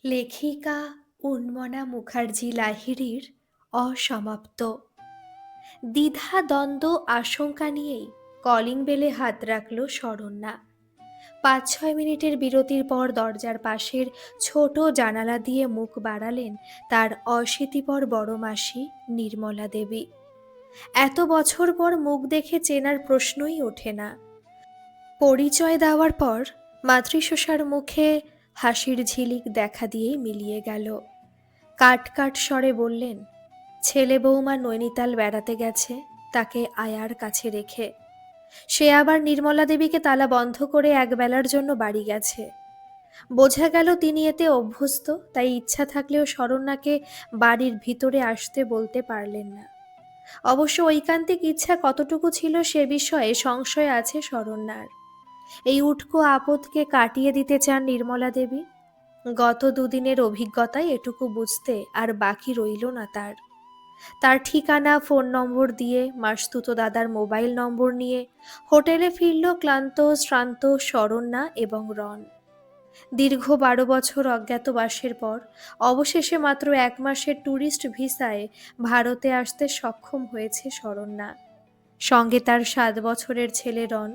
লেখিকা উন্মনা মুখার্জি লাহিড়ীর অসমাপ্ত। দ্বিধা দ্বন্দ্ব আশঙ্কা নিয়েই কলিং বেলে হাত রাখল শরণ্যা। ৫-৬ মিনিটের বিরতির পর দরজার পাশের ছোট জানালা দিয়ে মুখ বাড়ালেন তার অশীতিপর বড় মাসি নির্মলা দেবী। এত বছর পর মুখ দেখে চেনার প্রশ্নই ওঠে না। পরিচয় দেওয়ার পর মাতৃশোষার মুখে হাসির ঝিলিক দেখা দিয়েই মিলিয়ে গেল। কাট কাট স্বরে বললেন, ছেলে বৌমা নৈনিতাল বেড়াতে গেছে, তাকে আয়ার কাছে রেখে। সে আবার নির্মলা দেবীকে তালা বন্ধ করে একবেলার জন্য বাড়ি গেছে। বোঝা গেল তিনি এতে অভ্যস্ত, তাই ইচ্ছা থাকলেও শরণ্যাকে বাড়ির ভিতরে আসতে বলতে পারলেন না। অবশ্য ঐকান্তিক ইচ্ছা কতটুকু ছিল সে বিষয়ে সংশয় আছে শরণ্যার। এই উটকো আপদকে কাটিয়ে দিতে চান নির্মলা দেবী। গত দুদিনের অভিজ্ঞতায় এটুকু বুঝতে আর বাকি রইল না তার। তার ঠিকানা, ফোন নম্বর দিয়ে মাসতুতো দাদার মোবাইল নম্বর নিয়ে হোটেলে ফিরল ক্লান্ত শ্রান্ত শরণ্যা এবং রন। দীর্ঘ ১২ বছর অজ্ঞাতবাসের পর অবশেষে মাত্র ১ মাসের ট্যুরিস্ট ভিসায় ভারতে আসতে সক্ষম হয়েছে শরণ্যা। সঙ্গে তার ৭ বছরের ছেলে রন।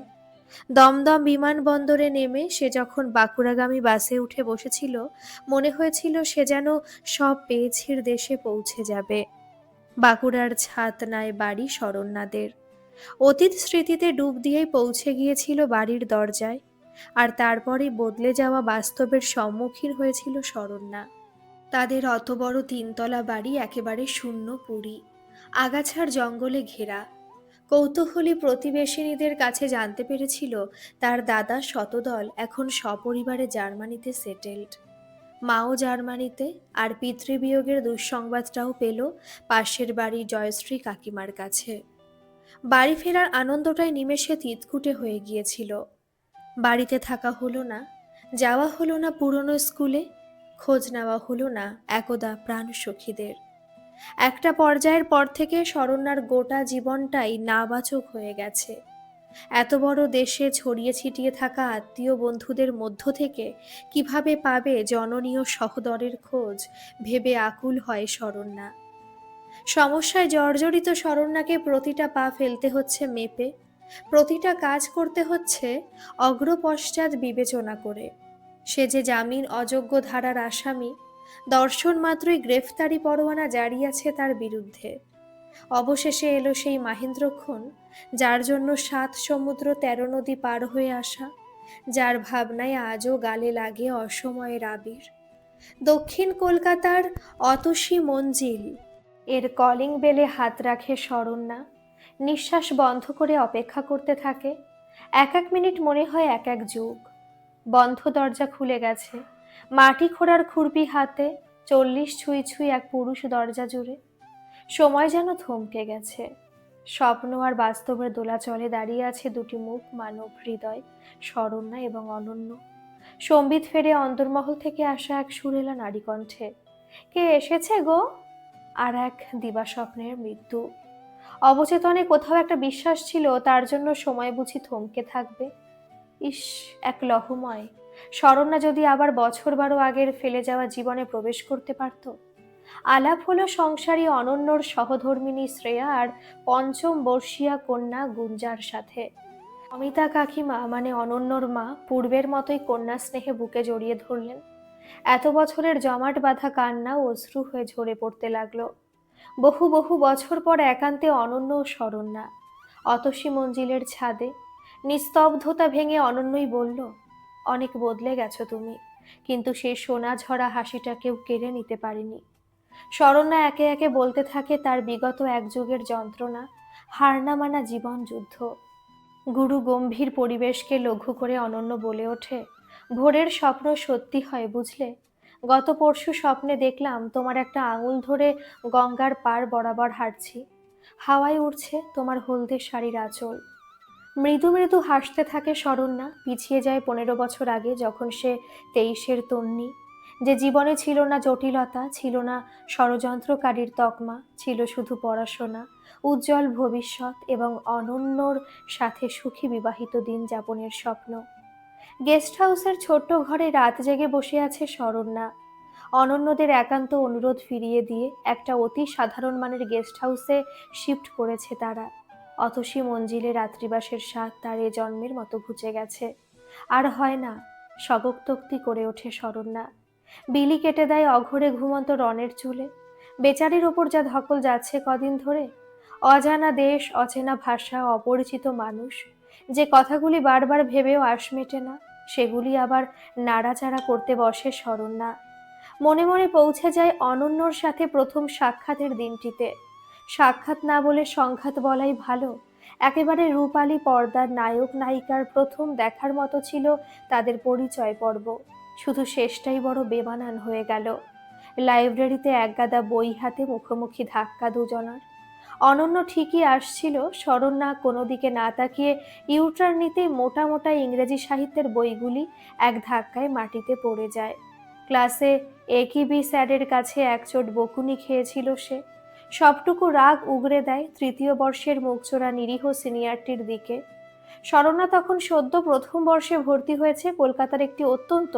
দমদম বিমানবন্দরে নেমে সে যখন বাঁকুড়াগামী বাসে উঠে বসেছিল, মনে হয়েছিল সে যেন সব পেয়েছির দেশে পৌঁছে যাবে। বাঁকুড়ার ছাতনায় বাড়ি শরণ্যাদের। অতীত স্মৃতিতে ডুব দিয়েই পৌঁছে গিয়েছিল বাড়ির দরজায়, আর তারপরেই বদলে যাওয়া বাস্তবের সম্মুখীন হয়েছিল শরণ্যা। তাদের অত বড় ৩ তলা বাড়ি একেবারে শূন্য পুরী, আগাছার জঙ্গলে ঘেরা। কৌতূহলী প্রতিবেশিনীদের কাছে জানতে পেরেছিল তার দাদা শতদল এখন সপরিবারে জার্মানিতে সেটেলড। মাও জার্মানিতে, আর পিতৃবিয়োগের দুঃসংবাদটাও পেল পাশের বাড়ি জয়শ্রী কাকিমার কাছে। বাড়ি ফেরার আনন্দটাই নিমেষে তিতকুটে হয়ে গিয়েছিল। বাড়িতে থাকা হলো না, যাওয়া হলো না পুরনো স্কুলে, খোঁজ নেওয়া হলো না একদা প্রাণ সখীদের। একটা পর্যায়ের পর থেকে শরণ্যার গোটা জীবনটাই নাবাচক হয়ে গেছে। এত বড় দেশে ছড়িয়ে ছিটিয়ে থাকা আত্মীয় বন্ধুদের মধ্য থেকে কিভাবে পাবে জননীয় সহোদরের খোঁজ ভেবে আকুল হয় শরণ্যা। সমস্যায় জর্জরিত শরণ্যাকে প্রতিটা পা ফেলতে হচ্ছে মেপে, প্রতিটা কাজ করতে হচ্ছে অগ্রপশ্চাৎ বিবেচনা করে। সে যে জামিন অযোগ্য ধারার আসামি, দর্শন মাত্রই গ্রেফতারি পরোয়ানা জারি আছে তার বিরুদ্ধে। অবশেষে এলো সেই মাহেন্দ্রক্ষণ, যার জন্য ৭ সমুদ্র ১৩ নদী পার হয়ে আসা, যার ভাবনায় আজও গালে লাগে অসময়ের আবির। দক্ষিণ কলকাতার অতসী মঞ্জিল এর কলিং বেলে হাত রাখে শরণ্যা। নিঃশ্বাস বন্ধ করে অপেক্ষা করতে থাকে। এক এক মিনিট মনে হয় এক এক যুগ। বন্ধ দরজা খুলে গেছে, মাটি খোঁড়ার খুরপি হাতে ৪০ ছুঁই ছুঁই এক পুরুষ দরজা জুড়ে। সময় যেন থমকে গেছে। স্বপ্ন আর বাস্তবের দোলাচলে দাঁড়িয়ে আছে দুটি মুখ, মানব হৃদয়, শরণ্যা এবং অনন্য। সম্বিত ফেরে অন্তর্মহল থেকে আসা এক সুরেলা নারী কণ্ঠে, কে এসেছে গো? আর এক দিবাস্বপ্নের মৃত্যু। অবচেতনে কোথাও একটা বিশ্বাস ছিল তার জন্য সময় বুঝি থমকে থাকবে। ইস, এক লহময় শরণ্যা যদি আবার বছর ১২ আগের ফেলে যাওয়া জীবনে প্রবেশ করতে পারত। আলাপ হলো সংসারী অনন্যর সহধর্মিণী শ্রেয়া আর ৫ম বর্ষীয়া কন্যা গুঞ্জার সাথে। অমিতা কাকিমা মানে অনন্যর মা পূর্বের মতোই কন্যা স্নেহে বুকে জড়িয়ে ধরলেন। এত বছরের জমাট বাঁধা কান্না অশ্রু হয়ে ঝরে পড়তে লাগলো। বহু বহু বছর পর একান্তে অনন্য ও শরণ্যা অতসী মঞ্জিলের ছাদে। নিস্তব্ধতা ভেঙে অনন্যই বলল, অনেক বদলে গেছো তুমি, কিন্তু সেই সোনা ঝরা হাসিটা কেউ কেড়ে নিতে পারেনি। শরণ্যা একে একে বলতে থাকে তার বিগত এক যুগের যন্ত্রণা, হার না মানা জীবন যুদ্ধ। গুরু গম্ভীর পরিবেশকে লঘু করে অনন্য বলে ওঠে, ভোরের স্বপ্ন সত্যি হয় বুঝলে। গত পরশু স্বপ্নে দেখলাম তোমার একটা আঙুল ধরে গঙ্গার পার বরাবর হাঁটছি। হাওয়ায় উড়ছে তোমার হলদে শাড়ির আঁচল। মৃদু মৃদু হাসতে থাকে শরণ্যা, পিছিয়ে যায় ১৫ বছর আগে, যখন সে ২৩-এর তন্নি। যে জীবনে ছিল না জটিলতা, ছিল না ষড়যন্ত্রকারীর তকমা, ছিল শুধু পড়াশোনা, উজ্জ্বল ভবিষ্যৎ এবং অনন্যর সাথে সুখী বিবাহিত দিন যাপনের স্বপ্ন। গেস্ট হাউসের ছোট্ট ঘরে রাত জেগে বসে আছে শরণ্যা। অনন্যদের একান্ত অনুরোধ ফিরিয়ে দিয়ে একটা অতি সাধারণ মানের গেস্ট হাউসে শিফট করেছে তারা। অতসী মঞ্জিলে রাত্রিবাসের স্বাদ তার এ জন্মের মতো ঘুচে গেছে। আর হয় না। স্বগোক্তোক্তি করে ওঠে শরণ্যা। বিলি কেটে দেয় অঘোরে ঘুমন্ত রনের চুলে। বেচারির ওপর যা ধকল যাচ্ছে কদিন ধরে। অজানা দেশ, অচেনা ভাষা, অপরিচিত মানুষ। যে কথাগুলি বারবার ভেবেও আশ মেটে না, সেগুলি আবার নাড়াচাড়া করতে বসে শরণ্যা। মনে মনে পৌঁছে যায় অনন্যর সাথে প্রথম সাক্ষাতের দিনটিতে। সাক্ষাৎ না বলে সংঘাত বলাই ভালো। একেবারে রূপালী পর্দার নায়ক নায়িকার প্রথম দেখার মতো ছিল তাদের পরিচয় পর্ব। শুধু শেষটাই বড় বেমানান হয়ে গেল। লাইব্রেরিতে একগাদা বই হাতে মুখোমুখি ধাক্কা দুজনার। অনন্য ঠিকই আসছিল, শরণ্যা কোনো দিকে না তাকিয়ে ইউটার্ন নিতেই মোটা মোটা ইংরেজি সাহিত্যের বইগুলি এক ধাক্কায় মাটিতে পড়ে যায়। ক্লাসে একিবি স্যারের কাছে একচোট বকুনি খেয়েছিল সে। সবটুকু রাগ উগরে দেয় তৃতীয় বর্ষের মুখচোরা নিরীহ সিনিয়রটির দিকে। শরণ্যা তখন সদ্য প্রথম বর্ষে ভর্তি হয়েছে কলকাতার একটি অত্যন্ত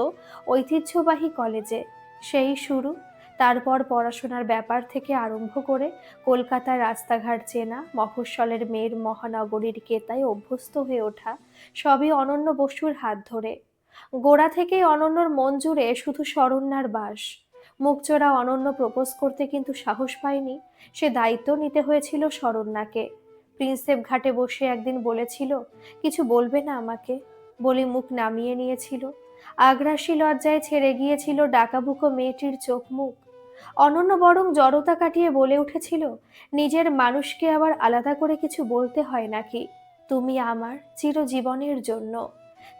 ঐতিহ্যবাহী কলেজে। সেই শুরু। তারপর পড়াশোনার ব্যাপার থেকে আরম্ভ করে কলকাতার রাস্তাঘাট চেনা, মফস্বলের মেয়ের মহানগরীর কেতায় অভ্যস্ত হয়ে ওঠা, সবই অনন্য বসুর হাত ধরে। গোড়া থেকেই অনন্যর মন জুড়ে শুধু শরণ্যার বাস। মুখচোরা অনন্য প্রপোজ করতে কিন্তু সাহস পায়নি। সে দায়িত্ব নিতে হয়েছিল শরণ্যাকে। প্রিন্সেপ ঘাটে বসে একদিন বলেছিল, কিছু বলবে না আমাকে, বলে মুখ নামিয়ে নিয়েছিল। আগ্রাসী লজ্জায় ছেড়ে গিয়েছিল ডাকাবুকো মেয়েটির চোখ মুখ। অনন্য বরং জড়তা কাটিয়ে বলে উঠেছিল, নিজের মানুষকে আবার আলাদা করে কিছু বলতে হয় নাকি? তুমি আমার চিরজীবনের জন্য।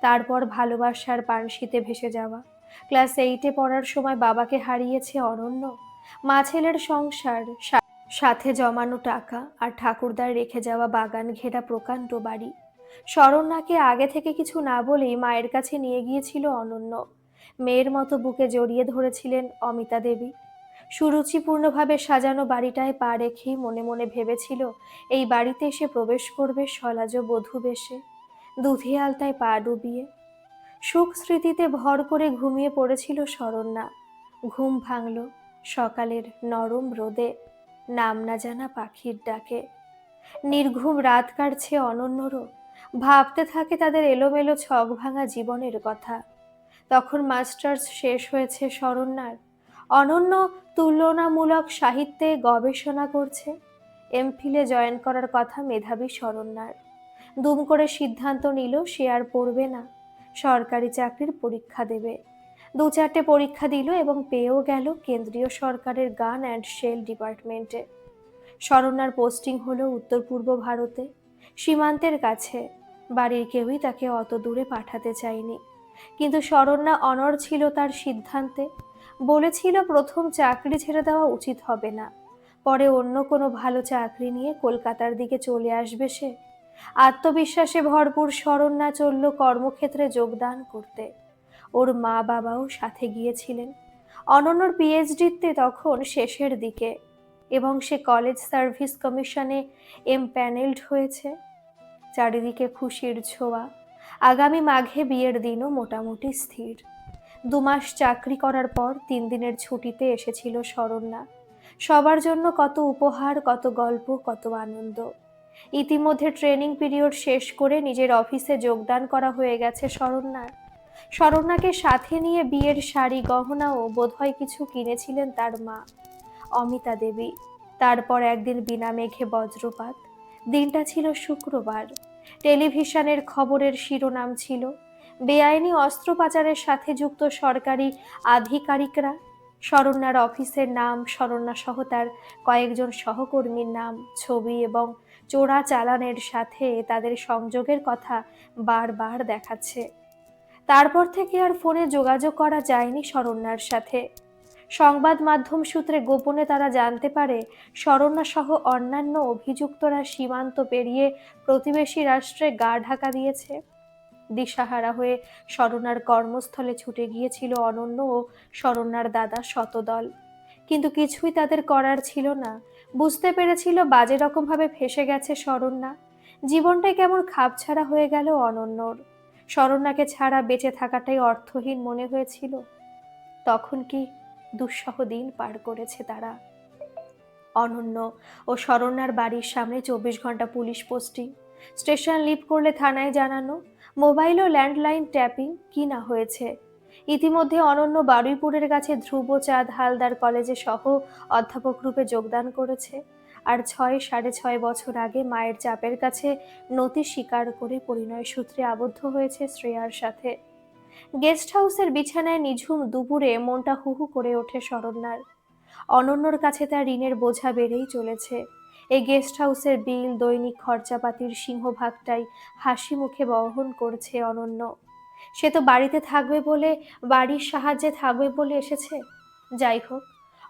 তারপর ভালোবাসার পানশিতে ভেসে যাওয়া। ক্লাস 8-এ পড়ার সময় বাবাকে হারিয়েছে অনন্য। মা ছেলের সংসার, সাথে জমানো টাকা, আর ঠাকুরদার রেখে যাওয়া বাগান ঘেরা প্রকাণ্ড বাড়ি। শরণ্যাকে আগে থেকে কিছু না বলেই মায়ের কাছে নিয়ে গিয়েছিল অনন্য। মেয়ের মতো বুকে জড়িয়ে ধরেছিলেন অমিতা দেবী। সুরুচিপূর্ণভাবে সাজানো বাড়িটায় পা রেখেই মনে মনে ভেবেছিল, এই বাড়িতে এসে প্রবেশ করবে সলাজ বধূ বেশে, দুধে আলতায় পা ডুবিয়ে। সুখ স্মৃতিতে ভর করে ঘুমিয়ে পড়েছিল শরণ্যা। ঘুম ভাঙল সকালের নরম রোদে, নাম না জানা পাখির ডাকে। নির্ঘুম রাত কাটছে অনন্যরও। ভাবতে থাকে তাদের এলোমেলো ছক ভাঙা জীবনের কথা। তখন মাস্টার্স শেষ হয়েছে শরণ্যার। অনন্য তুলনামূলক সাহিত্যে গবেষণা করছে। এমফিলে জয়েন করার কথা মেধাবী শরণ্যার। দুম করে সিদ্ধান্ত নিল সে আর পড়বে না, সরকারি চাকরির পরীক্ষা দেবে। 2-4টে পরীক্ষা দিল এবং পেয়েও গেল কেন্দ্রীয় সরকারের গান অ্যান্ড শেল ডিপার্টমেন্টে। শরণ্যার পোস্টিং হলো উত্তর পূর্ব ভারতে, সীমান্তের কাছে। বাড়ির কেউই তাকে অত দূরে পাঠাতে চায়নি। কিন্তু শরণ্যা অনড় ছিল তার সিদ্ধান্তে। বলেছিল প্রথম চাকরি ছেড়ে দেওয়া উচিত হবে না, পরে অন্য কোনো ভালো চাকরি নিয়ে কলকাতার দিকে চলে আসবে সে। আত্মবিশ্বাসে ভরপুর শরণ্যা চলল কর্মক্ষেত্রে যোগদান করতে। ওর মা বাবাও সাথে গিয়েছিলেন। অনন্যর পিএইচডিতে তখন শেষের দিকে, এবং সে কলেজ সার্ভিস কমিশনে এমপ্যানেলড হয়েছে। চারিদিকে খুশির ছোঁয়া। আগামী মাঘে বিয়ের দিনও মোটামুটি স্থির। 2 মাস চাকরি করার পর 3 দিনের ছুটিতে এসেছিল শরণ্যা। সবার জন্য কত উপহার, কত গল্প, কত আনন্দ। ইতিমধ্যে ট্রেনিং পিরিয়ড শেষ করে নিজের অফিসে যোগদান করা হয়ে গেছে শরণ্যার। শরণ্যাকে সাথে নিয়ে বিয়ের শাড়ি গহনাও বোধহয় কিছু কিনেছিলেন তার মা অমিতা দেবী। তারপর একদিন বিনা মেঘে বজ্রপাত। দিনটা ছিল শুক্রবার। টেলিভিশনের খবরের শিরোনাম ছিল, বেআইনি অস্ত্র পাচারের সাথে যুক্ত সরকারি আধিকারিকরা। শরণ্যার অফিসের নাম, শরণ্যা সহ তার কয়েকজন সহকর্মীর নাম, ছবি এবং চোরা চালানের সাথে তাদের সংযোগের কথা বারবার দেখাচ্ছে। তারপর থেকে আর ফোনে যোগাযোগ করা যায়নি শরণ্যার সাথে। সংবাদ মাধ্যম সূত্রে গোপনে তারা জানতে পারে, শরণ্যা সহ অন্যান্য অভিযুক্তরা সীমান্ত পেরিয়ে প্রতিবেশী রাষ্ট্রে গা ঢাকা দিয়েছে। দিশাহারা হয়ে শরণ্যার কর্মস্থলে ছুটে গিয়েছিল অনন্য ও শরণ্যার দাদা শতদল। কিন্তু কিছুই তাদের করার ছিল না। বুঝতে পেরেছিল বাজে রকমভাবে ফেঁসে গেছে শরণ্যা। জীবনটাই কেমন খাপছাড়া হয়ে গেল অনন্যর। শরণ্যাকে ছাড়া বেঁচে থাকাটাই অর্থহীন মনে হয়েছিল। তখন কি দুঃসহ দিন পার করেছে তারা। অনন্য ও শরণ্যার বাড়ির সামনে 24 ঘন্টা পুলিশ পোস্টিং, স্টেশন লিভ করলে থানায় জানানো, মোবাইল ও ল্যান্ডলাইন ট্যাপিং, কি না হয়েছে। ইতিমধ্যে অনন্য বারুইপুরের কাছে ধ্রুবচাঁদ হালদার কলেজে সহ অধ্যাপক রূপে যোগদান করেছে। আর 6.5 বছর আগে মায়ের চাপের কাছে নতি স্বীকার করে পরিণয় সূত্রে আবদ্ধ হয়েছে শ্রেয়ার সাথে। গেস্ট হাউসের বিছানায় নিঝুম দুপুরে মনটা হু হু করে ওঠে শরণ্যার। অনন্যর কাছে তার ঋণের বোঝা বেড়েই চলেছে। এই গেস্ট হাউসের বিল, দৈনিক খরচাপাতির সিংহভাগটাই হাসি মুখে বহন করছে অনন্য। সে তো বাড়িতে থাকবে বলে, বাড়ির সাহায্যে থাকবে বলে এসেছে। যাই হোক,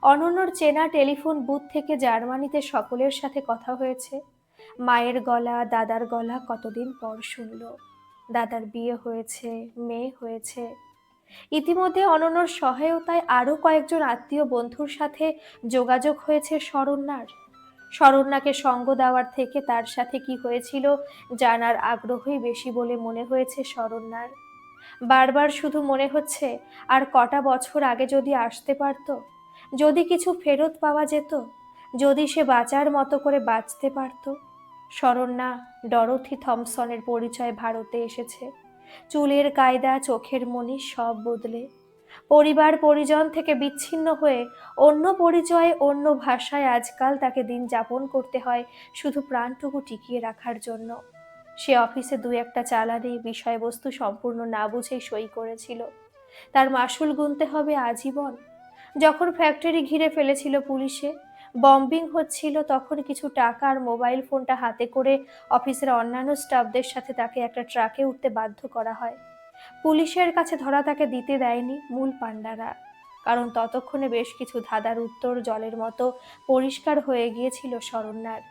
অনন্যর চেনা টেলিফোন বুথ থেকে জার্মানিতে সকলের সাথে কথা হয়েছে। মায়ের গলা, দাদার গলা কতদিন পর শুনল। দাদার বিয়ে হয়েছে, মেয়ে হয়েছে। ইতিমধ্যে অনন্যর সহায়তায় আরও কয়েকজন আত্মীয় বন্ধুর সাথে যোগাযোগ হয়েছে শরণ্যার। শরণ্যাকে সঙ্গ দেওয়ার থেকে তার সাথে কি হয়েছিল জানার আগ্রহই বেশি বলে মনে হয়েছে শরণ্যার। বারবার শুধু মনে হচ্ছে, আর কটা বছর আগে যদি আসতে পারত, যদি কিছু ফেরত পাওয়া যেত, যদি সে বাঁচার মতো করে বাঁচতে পারত। শরণ্যা ডরোথি থমসনের পরিচয় ভারতে এসেছে। চুলের কায়দা, চোখের মনি সব বদলে। পরিবার পরিজন থেকে বিচ্ছিন্ন হয়ে অন্য পরিচয়ে, অন্য ভাষায় আজকাল তাকে দিন যাপন করতে হয় শুধু প্রাণটুকু টিকিয়ে রাখার জন্য। সে অফিসে 2-1টা চালানে বিষয়বস্তু সম্পূর্ণ না বুঝেই সই করেছিল। তার মাসুল গুনতে হবে আজীবন। যখন ফ্যাক্টরি ঘিরে ফেলেছিল পুলিশে, বম্বিং হচ্ছিল, তখন কিছু টাকা আর মোবাইল ফোনটা হাতে করে অফিসের অন্যান্য স্টাফদের সাথে তাকে একটা ট্রাকে উঠতে বাধ্য করা হয়। পুলিশের কাছে ধরা তাকে দিতে দেয়নি মূল পাণ্ডারা, কারণ ততক্ষণে বেশ কিছু ধাঁধার উত্তর জলের মতো পরিষ্কার হয়ে গিয়েছিল শরণ্যার।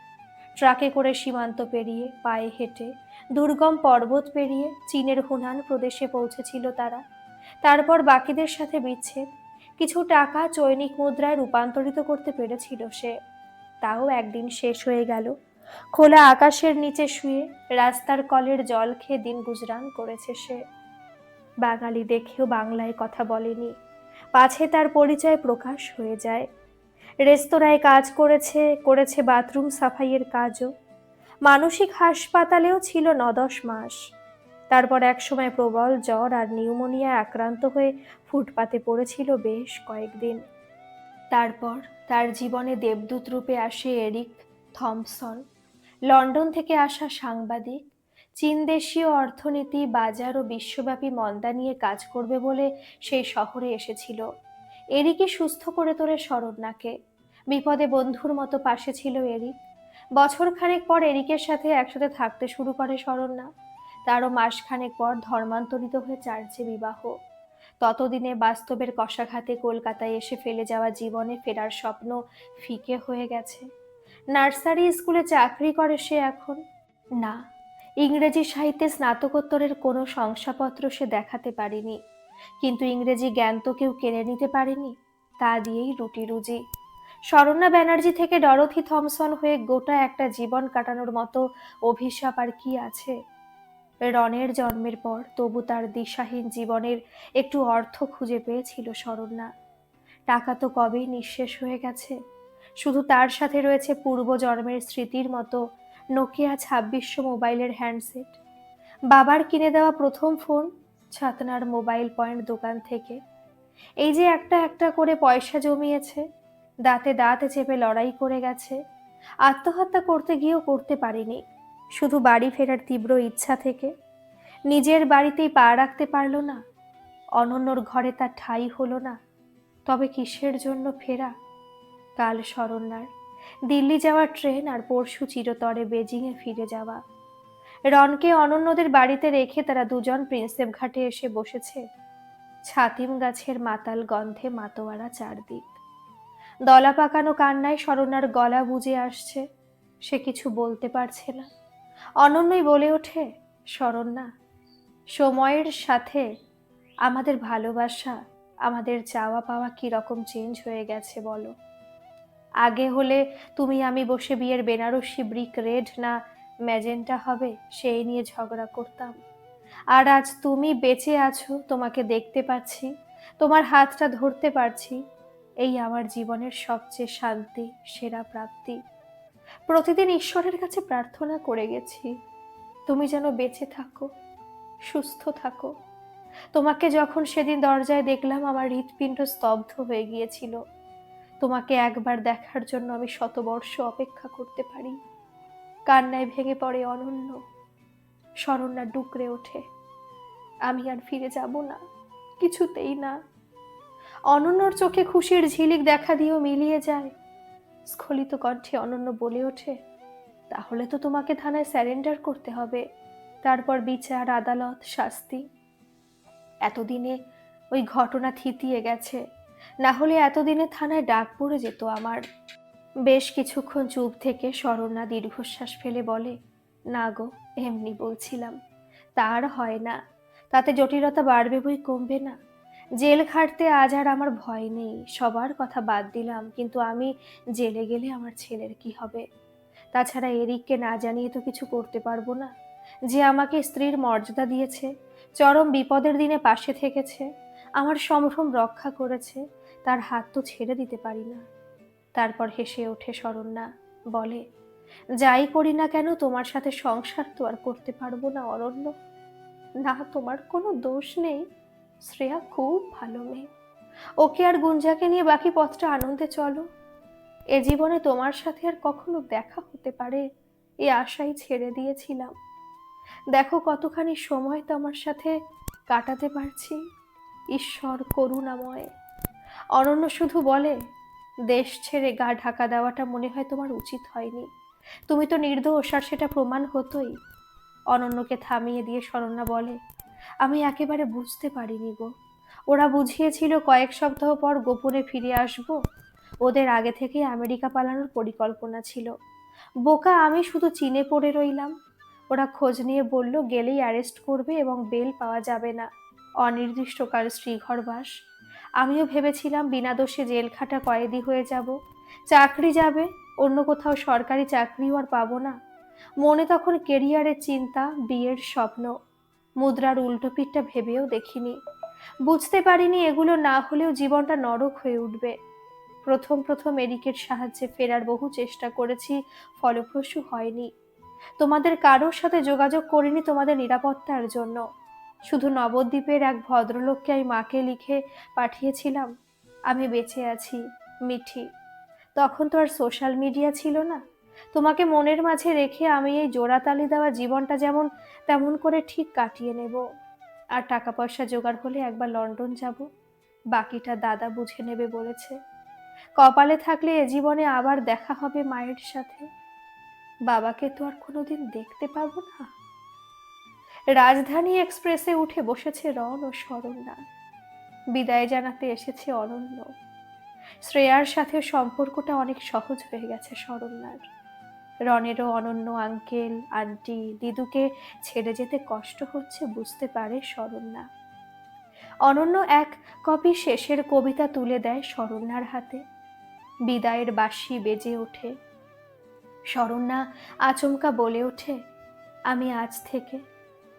ট্রাকে করে সীমান্ত পেরিয়ে, পায়ে হেঁটে, দুর্গম পর্বত পেরিয়ে চীনের হুনান প্রদেশে পৌঁছেছিল তারা। তারপর বাকিদের সাথে বিচ্ছেদ। কিছু টাকা চৈনিক মুদ্রায় রূপান্তরিত করতে পেরেছিল সে। তাও একদিন শেষ হয়ে গেল। খোলা আকাশের নিচে শুয়ে রাস্তার কলের জল খেয়ে দিন গুজরান করেছে সে। বাঙালি দেখেও বাংলায় কথা বলেনি, পাছে তার পরিচয় প্রকাশ হয়ে যায়। রেস্তোরাঁয় কাজ করেছে, করেছে বাথরুম সাফাইয়ের কাজও। মানসিক হাসপাতালেও ছিল 9-10 মাস। তারপর একসময় প্রবল জ্বর আর নিউমোনিয়ায় আক্রান্ত হয়ে ফুটপাতে পড়েছিল বেশ কয়েকদিন। তারপর তার জীবনে দেবদূত রূপে আসে এরিক থমসন, লন্ডন থেকে আসা সাংবাদিক। চীন দেশীয় অর্থনীতি, বাজার ও বিশ্বব্যাপী মন্দা নিয়ে কাজ করবে বলে সেই শহরে এসেছিল। এরিকই সুস্থ করে তোলে শরণ্যাকে। বিপদে বন্ধুর মতো পাশে ছিল এরিক। বছরখানেক পর এরিকের সাথে একসাথে থাকতে শুরু করে শরণ্যা। তারও মাসখানেক পর ধর্মান্তরিত হয়ে চার্চে বিবাহ। ততদিনে বাস্তবের কশাঘাতে কলকাতায় এসে ফেলে যাওয়া জীবনে ফেরার স্বপ্ন ফিকে হয়ে গেছে। নার্সারি স্কুলে চাকরি করে সে এখন। না, ইংরেজি সাহিত্যে স্নাতকোত্তরের কোনো শংসাপত্র সে দেখাতে পারেনি, কিন্তু ইংরেজি জ্ঞান তো কেউ কেড়ে নিতে পারেনি। তা দিয়েই রুটি রুজি। শরণ্যা ব্যানার্জি থেকে ডরোথি থমসন হয়ে গোটা একটা জীবন কাটানোর মতো অভিশাপ আর কি আছে। রনের জন্মের পর তবু তার দিশাহীন জীবনের একটু অর্থ খুঁজে পেয়েছিল শরণ্যা। টাকা তো কবেই নিঃশেষ হয়ে গেছে। শুধু তার সাথে রয়েছে পূর্বজন্মের স্মৃতির মতো নোকিয়া 2600 মোবাইলের হ্যান্ডসেট, বাবার কিনে দেওয়া প্রথম ফোন ছাতনার মোবাইল পয়েন্ট দোকান থেকে। এই যে একটা একটা করে পয়সা জমিয়েছে, দাঁতে দাঁত চেপে লড়াই করে গেছে। আত্মহত্যা করতে গিয়েও করতে পারিনি, শুধু বাড়ি ফেরার তীব্র ইচ্ছা থেকে। নিজের বাড়িতেই পা রাখতে পারল না, অনন্যর ঘরে তার ঠাঁই হলো না। তবে কিসের জন্য ফেরা? কাল শরণ্যার দিল্লি যাওয়ার ট্রেন, আর পরশু চিরতরে বেজিংয়ে ফিরে যাওয়া। রনকে অনন্যদের বাড়িতে রেখে তারা দুজন প্রিন্সেপ ঘাটে এসে বসেছে। ছাতিম গাছের মাতাল গন্ধে মাতোয়ারা চারদিক। দলা পাকানো কান্নায় শরণ্যার গলা বুজে আসছে। সে কিছু বলতে পারছে না। অনন্যই বলে ওঠে, শরণ্যা, সময়ের সাথে আমাদের ভালোবাসা, আমাদের চাওয়া পাওয়া কি রকম চেঞ্জ হয়ে গেছে বলো। আগে হলে তুমি আমি বসে বিয়ের বেনারসি ব্রিক রেড না ম্যাজেন্টা হবে সেই নিয়ে ঝগড়া করতাম। আর আজ তুমি বেঁচে আছো, তোমাকে দেখতে পাচ্ছি, তোমার হাতটা ধরতে পারছি, এই আমার জীবনের সবচেয়ে শান্তি, সেরা প্রাপ্তি। প্রতিদিন ঈশ্বরের কাছে প্রার্থনা করে গেছি, তুমি যেন বেঁচে থাকো, সুস্থ থাকো। তোমাকে যখন সেদিন দরজায় দেখলাম আমার হৃৎপিণ্ড স্তব্ধ হয়ে গিয়েছিল। তোমাকে একবার দেখার জন্য আমি শতবর্ষ অপেক্ষা করতে পারি। কান্নায় ভেঙে পড়ে অনন্য। শরণ্যা ডুকরে ওঠে। আমি আর ফিরে যাব না, কিছুতেই না। অনন্যর চোখে খুশির ঝিলিক দেখা দিয়েও মিলিয়ে যায়। স্খলিত কণ্ঠে অনন্য বলে ওঠে, তাহলে তো তোমাকে থানায় স্যারেন্ডার করতে হবে, তারপর বিচার, আদালত, শাস্তি। এতদিনে ওই ঘটনা থিতিয়ে গেছে, না হলে এতদিনে থানায় ডাক পড়ে যেত আমার। বেশ কিছুক্ষণ চুপ থেকে শরণ্যা দীর্ঘশ্বাস ফেলে বলে, না গো, এমনি বলছিলাম। তার হয় না, তাতে জটিলতা বাড়বে বই কমবে না। জেল খাটতে আজ আর আমার ভয় নেই, সবার কথা বাদ দিলাম, কিন্তু আমি জেলে গেলে আমার ছেলের কি হবে? তাছাড়া এরিককে না জানিয়ে তো কিছু করতে পারবো না। যে আমাকে স্ত্রীর মর্যাদা দিয়েছে, চরম বিপদের দিনে পাশে থেকেছে, আমার সম্ভ্রম রক্ষা করেছে, তার হাত তো ছেড়ে দিতে পারি না। তারপর হেসে ওঠে শরণ্যা, বলে, যাই করি না কেন তোমার সাথে সংসার তো আর করতে পারবো না অরণ্য। না, তোমার কোনো দোষ নেই। শ্রেয়া খুব ভালো মেয়ে। ওকে আর গুঞ্জাকে নিয়ে বাকি পথটা আনন্দে চলো। এ জীবনে তোমার সাথে আর কখনো দেখা হতে পারে এই আশাই ছেড়ে দিয়েছিলাম। দেখো কতখানি সময় তোমার সাথে কাটাতে পারছি। ঈশ্বর করুণাময়। অনন্য শুধু বলে, দেশ ছেড়ে গা ঢাকা দেওয়াটা মনে হয় তোমার উচিত হয়নি। তুমি তো নির্দোষ, আর সেটা প্রমাণ হতোই। অনন্যকে থামিয়ে দিয়ে শরণ্যা বলে, আমি একেবারে বুঝতে পারিনি গো। ওরা বুঝিয়েছিল কয়েক সপ্তাহ পর গোপনে ফিরে আসব। ওদের আগে থেকে আমেরিকা পালানোর পরিকল্পনা ছিল। বোকা আমি শুধু চীনে পড়ে রইলাম। ওরা খোঁজ নিয়ে বলল গেলেই অ্যারেস্ট করবে এবং বেল পাওয়া যাবে না, অনির্দিষ্টকাল শ্রীঘরবাস। আমিও ভেবেছিলাম বিনা দোষে জেল খাটা কয়েদি হয়ে যাব, চাকরি যাবে, অন্য কোথাও সরকারি চাকরিও আর পাবো না। মনে তখন কেরিয়ারের চিন্তা, বিয়ের স্বপ্ন। মুদ্রার উল্টো পিঠটা ভেবেও দেখিনি। বুঝতে পারিনি এগুলো না হলেও জীবনটা নরক হয়ে উঠবে। প্রথম প্রথম এরিকের সাহায্যে ফেরার বহু চেষ্টা করেছি, ফলপ্রসূ হয়নি। তোমাদের কারোর সাথে যোগাযোগ করিনি তোমাদের নিরাপত্তার জন্য। শুধু নবদ্বীপের এক ভদ্রলোককে আমি মাকে লিখে পাঠিয়েছিলাম, আমি বেঁচে আছি, মিঠি। তখন তো আর সোশ্যাল মিডিয়া ছিল না। তোমাকে মনের মাঝে রেখে আমি এই জোড়াতালি দেওয়া জীবনটা যেমন তেমন করে ঠিক কাটিয়ে নেব। আর টাকা পয়সা জোগাড় হলে একবার লন্ডন যাব, বাকিটা দাদা বুঝে নেবে বলেছে। কপালে থাকলে এ জীবনে আবার দেখা হবে মায়ের সাথে। বাবাকে তো আর কোনোদিন দেখতে পাবো না। রাজধানী এক্সপ্রেসে উঠে বসেছে রণ ও শরণ্যা। বিদায় জানাতে এসেছে অনন্য। শ্রেয়ার সাথে সম্পর্কটা অনেক সহজ হয়ে গেছে শরণ্যার। রনেরও অনন্য আঙ্কেল, আন্টি, দিদুকে ছেড়ে যেতে কষ্ট হচ্ছে বুঝতে পারে শরণ্যা। অনন্য এক কপি শেষের কবিতা তুলে দেয় শরণ্যার হাতে। বিদায়ের বাঁশি বেজে ওঠে। শরণ্যা আচমকা বলে ওঠে, আমি আজ থেকে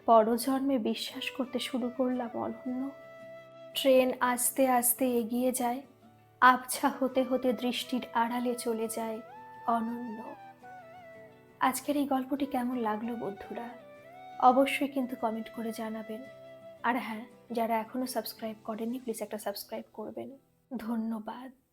পরজন্মে বিশ্বাস করতে শুরু করলাম অনন্য। ট্রেন আস্তে আস্তে এগিয়ে যায়, আবছা হতে হতে দৃষ্টির আড়ালে চলে যায় অনন্য। আজকের এই গল্পটি কেমন লাগলো বন্ধুরা? অবশ্যই কিন্তু কমেন্ট করে জানাবেন। আর হ্যাঁ, যারা এখনো সাবস্ক্রাইব করেননি প্লিজ একটা সাবস্ক্রাইব করবেন। ধন্যবাদ।